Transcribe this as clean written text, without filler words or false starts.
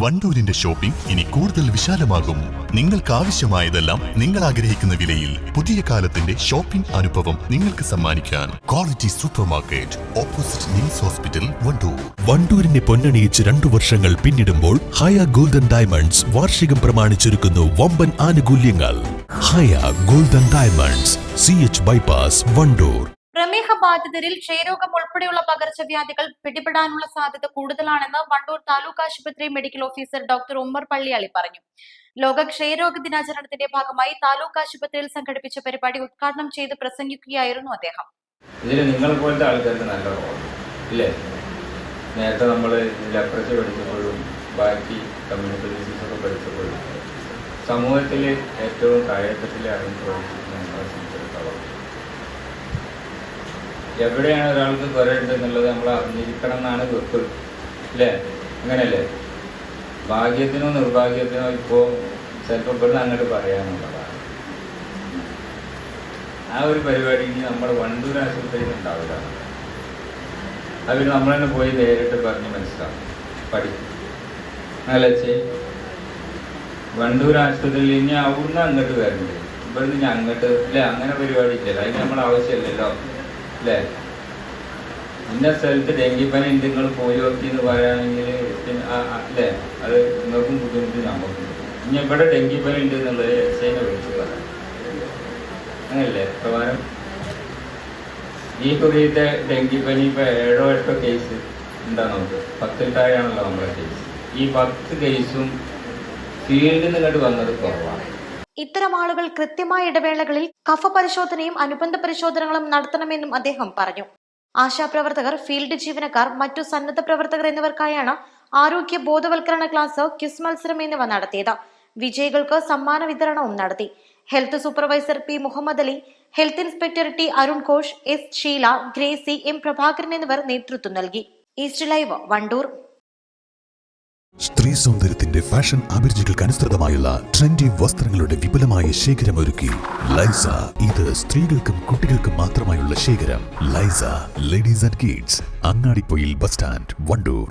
വണ്ടൂരിന്റെ shopping ഇനി കൂടുതൽ വിശാലമാകും. നിങ്ങൾക്ക് ആവശ്യമായതെല്ലാം നിങ്ങൾ ആഗ്രഹിക്കുന്ന വിലയിൽ പുതിയ കാലത്തിന്റെ ഷോപ്പിംഗ് അനുഭവം നിങ്ങൾക്ക് സമ്മാനിക്കാൻ quality supermarket opposite NIMS hospital, Wandoor. വണ്ടൂരിനെ പൊന്നണിയിച്ച് 2 വർഷങ്ങൾ പിന്നിടുമ്പോൾ ഹയ ഗോൾഡൻ ഡയമണ്ട്സ് വാർഷികം പ്രമാണിച്ചൊരുക്കുന്നു വമ്പൻ ആനുകൂല്യങ്ങൾ. Haya golden diamonds, CH bypass, Wandoor. പ്രമേഹ ബാധിതരിൽ ക്ഷയരോഗം ഉൾപ്പെടെയുള്ള പകർച്ചവ്യാധികൾ പിടിപെടാനുള്ള സാധ്യത കൂടുതലാണെന്ന് വണ്ടൂർ താലൂക്ക് ആശുപത്രി medical officer doctor Ummer Palliyali പറഞ്ഞു. ലോക ക്ഷയരോഗ ദിനാചരണത്തിന്റെ ഭാഗമായി താലൂക്ക് ആശുപത്രിയിൽ സംഘടിപ്പിച്ച പരിപാടി ഉദ്ഘാടനം ചെയ്ത് പ്രസംഗിക്കുകയായിരുന്നു അദ്ദേഹം. ഇതിന് നിങ്ങൾ പോലത്തെ ആൾക്കാർക്ക് നല്ല റോൾ ഇല്ലേ? നേരത്തെ നമ്മൾ ലെപ്രസി പഠിച്ചപ്പോഴും ബാക്കി കമ്മ്യൂണിറ്റി ഡിസീസൊക്കെ പഠിച്ചപ്പോഴും സമൂഹത്തിൽ ഏറ്റവും താഴെത്തട്ടിലെ അറിഞ്ഞു നമ്മളെ സംബന്ധിച്ചിടത്തോളം എവിടെയാണ് ഒരാൾക്ക് കുറയുണ്ടെന്നുള്ളത് നമ്മൾ അറിഞ്ഞിരിക്കണം എന്നാണ് വെപ്പ് അല്ലേ? അങ്ങനെയല്ലേ? ഭാഗ്യത്തിനോ നിർഭാഗ്യത്തിനോ ഇപ്പോൾ ചിലപ്പോൾ ഇവിടുന്ന് അങ്ങോട്ട് പറയാനുള്ളതാണ്. ആ ഒരു പരിപാടി ഇനി നമ്മുടെ വണ്ടൂർ ആശുപത്രിയിൽ ഉണ്ടാവില്ല. അത് നമ്മൾ തന്നെ പോയി നേരിട്ട് പറഞ്ഞ് മനസ്സിലാവും, പഠിക്കും. അല്ലേ? വണ്ടൂർ ആശുപത്രിയിൽ ഇനി അവിടുന്ന് അങ്ങോട്ട് വരണ്ടേ, ഇവിടുന്ന് ഇനി അങ്ങോട്ട് അല്ലേ? അങ്ങനെ പരിപാടി ഇല്ലല്ലോ, അതിന് നമ്മുടെ ആവശ്യമില്ലല്ലോ അല്ലേ? ഇന്ന സ്ഥലത്ത് ഡെങ്കിപ്പനി ഉണ്ട്, നിങ്ങൾ പോയി നോക്കി എന്ന് പറയുകയാണെങ്കിൽ അല്ലേ, അത് നിങ്ങൾക്കും ബുദ്ധിമുട്ട് നമുക്കും. ഇനി ഇവിടെ ഡെങ്കിപ്പനി ഉണ്ട് എന്നുള്ളത് എക്സൈനെ വിളിച്ച് പറയാം. അങ്ങനല്ലേ പ്രകാരം? ഈ കുറിയത്തെ ഡെങ്കിപ്പനി ഇപ്പോൾ 7 or 8 കേസ് ഉണ്ടാ, നമുക്ക് 10ൽ താഴെയാണല്ലോ നമ്മുടെ കേസ്. ഈ 10 കേസും ഫീൽഡിൽ നിന്നിട്ട് വന്നത് കുറവാണ്. ഇത്തരം ആളുകൾ കൃത്യമായ ഇടവേളകളിൽ കഫ പരിശോധനയും അനുബന്ധ പരിശോധനകളും നടത്തണമെന്നും അദ്ദേഹം പറഞ്ഞു. ആശാപ്രവർത്തകർ, ഫീൽഡ് ജീവനക്കാർ, മറ്റു സന്നദ്ധ പ്രവർത്തകർ എന്നിവർക്കായാണ് ആരോഗ്യ ബോധവൽക്കരണ ക്ലാസ്, ക്വിസ് മത്സരം എന്നിവ നടത്തിയത്. വിജയികൾക്ക് സമ്മാന വിതരണവും നടത്തി. Health supervisor P. Muhammad Ali, health inspector T. Arun Ghosh, S. Sheela, Gracy, M. Prabhakaran എന്നിവർ നേതൃത്വം നൽകി. East Live, Wandoor. സ്ത്രീ സൗന്ദര്യത്തിന്റെ ഫാഷൻ അഭിരുചികൾക്ക് അനുസൃതമായുള്ള ട്രെൻഡി വസ്ത്രങ്ങളുടെ വിപുലമായ ശേഖരമൊരുക്കി ലൈസ. ഇത് സ്ത്രീകൾക്കും കുട്ടികൾക്കും മാത്രമായുള്ള ശേഖരം. ലൈസ ladies and kids, Angadipoyil bus stand, Wandoor.